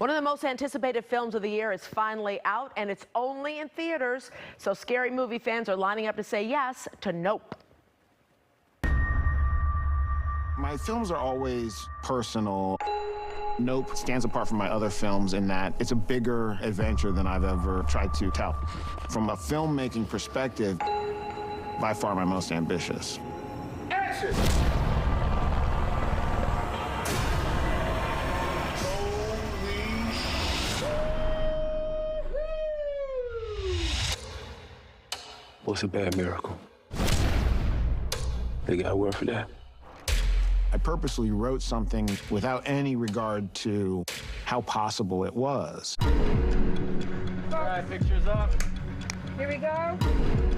One of the most anticipated films of the year is finally out, and it's only in theaters. So scary movie fans are lining up to say yes to Nope. My films are always personal. Nope stands apart from my other films in that it's a bigger adventure than I've ever tried to tell. From a filmmaking perspective, by far my most ambitious. Action! What's a bad miracle? They got a word for that. I purposely wrote something without any regard to how possible it was. All right, pictures up. Here we go.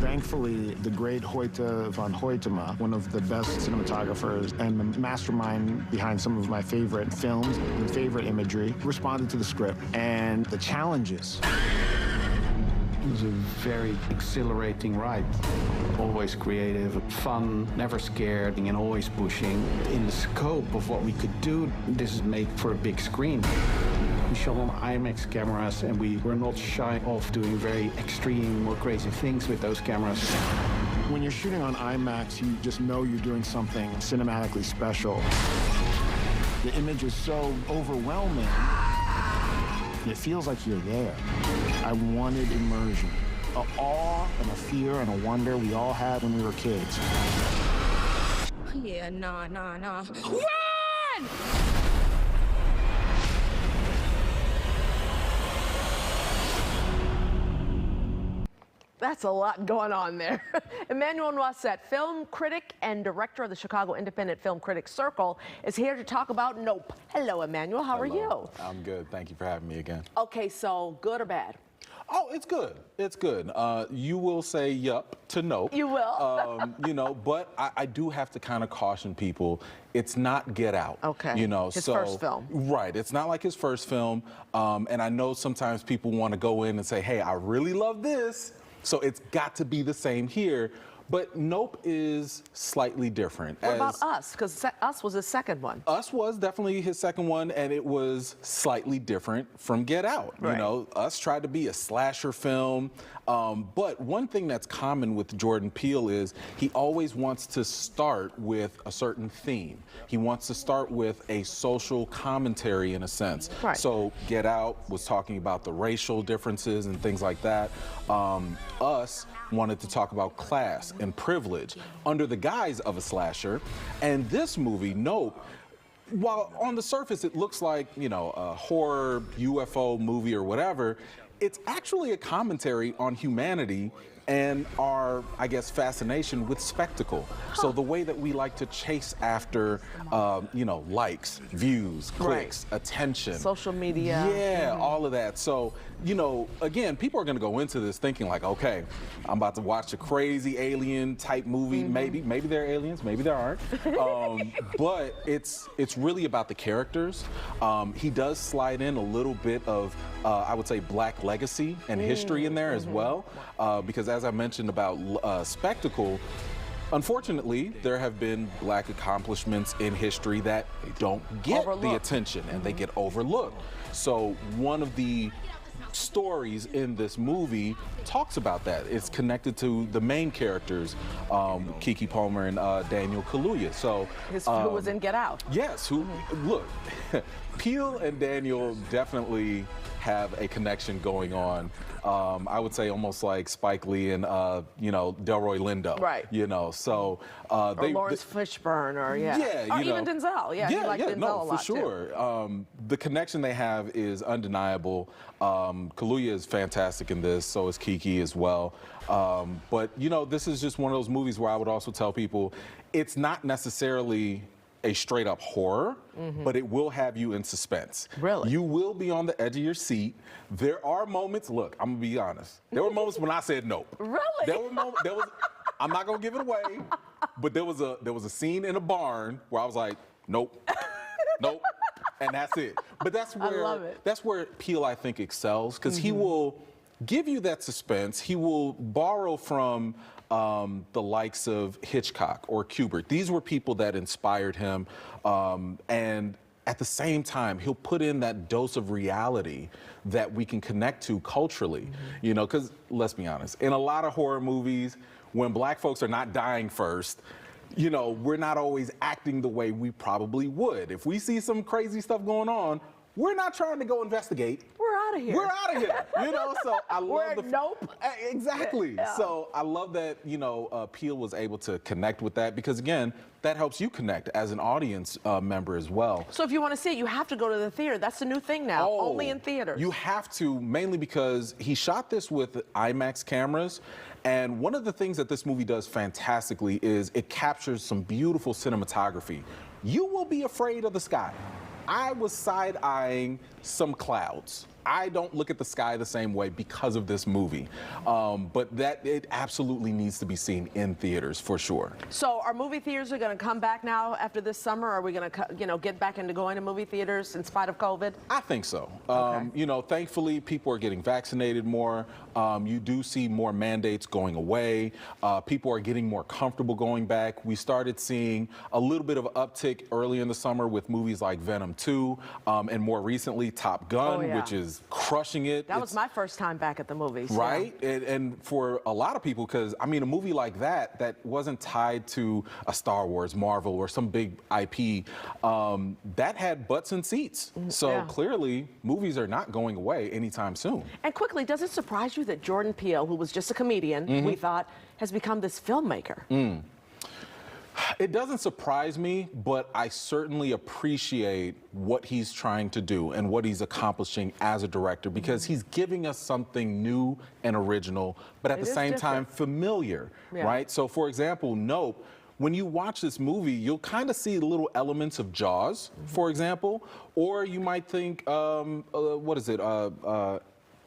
Thankfully, the great Hoyte van Hoytema, one of the best cinematographers and the mastermind behind some of my favorite films and favorite imagery, responded to the script and the challenges. It was a very exhilarating ride. Always creative, fun, never scared, and always pushing. In the scope of what we could do, this is made for a big screen. We shot on IMAX cameras, and we were not shy of doing very extreme or crazy things with those cameras. When you're shooting on IMAX, you just know you're doing something cinematically special. The image is so overwhelming. It feels like you're there. I wanted immersion. An awe and a fear and a wonder we all had when we were kids. Yeah, nah. Run! That's a lot going on there. Emmanuel Noisette, film critic and director of the Chicago Independent Film Critics Circle, is here to talk about Nope. Hello, Emmanuel. How are you? I'm good. Thank you for having me again. Okay, so good or bad? Oh, it's good. It's good. You will say yup to Nope. You will. You know, but I do have to kind of caution people. It's not Get Out. Okay. You know, his first film. Right. It's not like his first film. And I know sometimes people want to go in and say, hey, I really love this, so it's got to be the same here. But Nope is slightly different. What about Us? Because Us was his second one. Us was definitely his second one, and it was slightly different from Get Out. Right. You know, Us tried to be a slasher film, but one thing that's common with Jordan Peele is he always wants to start with a certain theme. He wants to start with a social commentary in a sense. Right. So Get Out was talking about the racial differences and things like that. Us wanted to talk about class and privilege under the guise of a slasher. And this movie, Nope, while on the surface it looks like, you know, a horror UFO movie or whatever, it's actually a commentary on humanity and our, I guess, fascination with spectacle. So the way that we like to chase after, you know, likes, views, clicks, attention. Social media. Yeah, all of that. So, you know, again, people are going to go into this thinking like, okay, I'm about to watch a crazy alien type movie. Maybe they're aliens, maybe there aren't. But it's really about the characters. He does slide in a little bit of, I would say, Black legacy and history in there as well, because as I mentioned about spectacle, unfortunately, there have been Black accomplishments in history that don't get the attention and they get overlooked. So one of the stories in this movie talks about that. It's connected to the main characters, Keke Palmer and Daniel Kaluuya. So Who was in Get Out. Yes, look, Peele and Daniel definitely have a connection going on. I would say almost like Spike Lee and you know, Delroy Lindo. Right. You know, so or Lawrence Fishburne, or or even Denzel. Yeah, you like Denzel a lot for sure. Too. The connection they have is undeniable. Kaluuya is fantastic in this, so is Keke as well. But you know, this is just one of those movies where I would also tell people it's not necessarily a straight up horror, but it will have you in suspense. Really? You will be on the edge of your seat. There are moments, look, I'm gonna be honest. There were moments when I said nope. Really? There were moments, I'm not gonna give it away, but there was a scene in a barn where I was like, nope, nope, and that's it. But that's where Peele, I think, excels, because he will give you that suspense. He will borrow from the likes of Hitchcock or Kubrick. These were people that inspired him, and at the same time, he'll put in that dose of reality that we can connect to culturally. You know, because let's be honest, in a lot of horror movies, when black folks are not dying first, you know, we're not always acting the way we probably would. If we see some crazy stuff going on, we're not trying to go investigate. We're out of here. We're out of here. You know, so I love Nope. Exactly. Yeah. So I love that, you know, Peele was able to connect with that because, again, that helps you connect as an audience member as well. So if you want to see it, you have to go to the theater. That's the new thing now, only in theaters. You have to, mainly because he shot this with IMAX cameras. And one of the things that this movie does fantastically is it captures some beautiful cinematography. You will be afraid of the sky. I was side-eyeing some clouds. I don't look at the sky the same way because of this movie. But it absolutely needs to be seen in theaters for sure. So are movie theaters going to come back now after this summer? Are we going to, you know, get back into going to movie theaters in spite of COVID? I think so. Okay. You know, thankfully, people are getting vaccinated more. You do see more mandates going away. People are getting more comfortable going back. We started seeing a little bit of an uptick early in the summer with movies like Venom 2 and more recently Top Gun, which is crushing it. That was my first time back at the movies. Right? Yeah. And for a lot of people, because, I mean, a movie like that wasn't tied to a Star Wars, Marvel, or some big IP, that had butts and seats. So clearly, movies are not going away anytime soon. And quickly, does it surprise you that Jordan Peele, who was just a comedian, we thought, has become this filmmaker? It doesn't surprise me, but I certainly appreciate what he's trying to do and what he's accomplishing as a director because he's giving us something new and original, but at the same time familiar, right? So for example, Nope, when you watch this movie, you'll kind of see little elements of Jaws, for example, or you might think, what is it,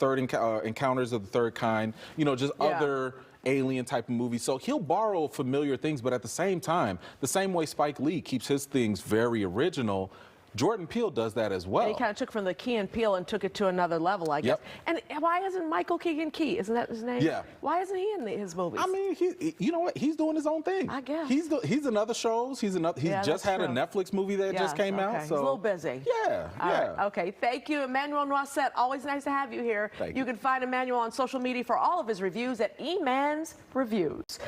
Encounters of the Third Kind, you know, just other alien type of movie. So he'll borrow familiar things, but at the same time, the same way Spike Lee keeps his things very original, Jordan Peele does that as well. And he kind of took from the Key and Peele and took it to another level, I guess. And why isn't Michael Keegan Key? Isn't that his name? Yeah. Why isn't he in his movies? I mean, you know what? He's doing his own thing. I guess. He's in other shows. He's just had a Netflix movie that just came out. So he's a little busy. Yeah. All right. Okay. Thank you, Emmanuel Noisette. Always nice to have you here. Thank you can find Emmanuel on social media for all of his reviews at EmansReviews.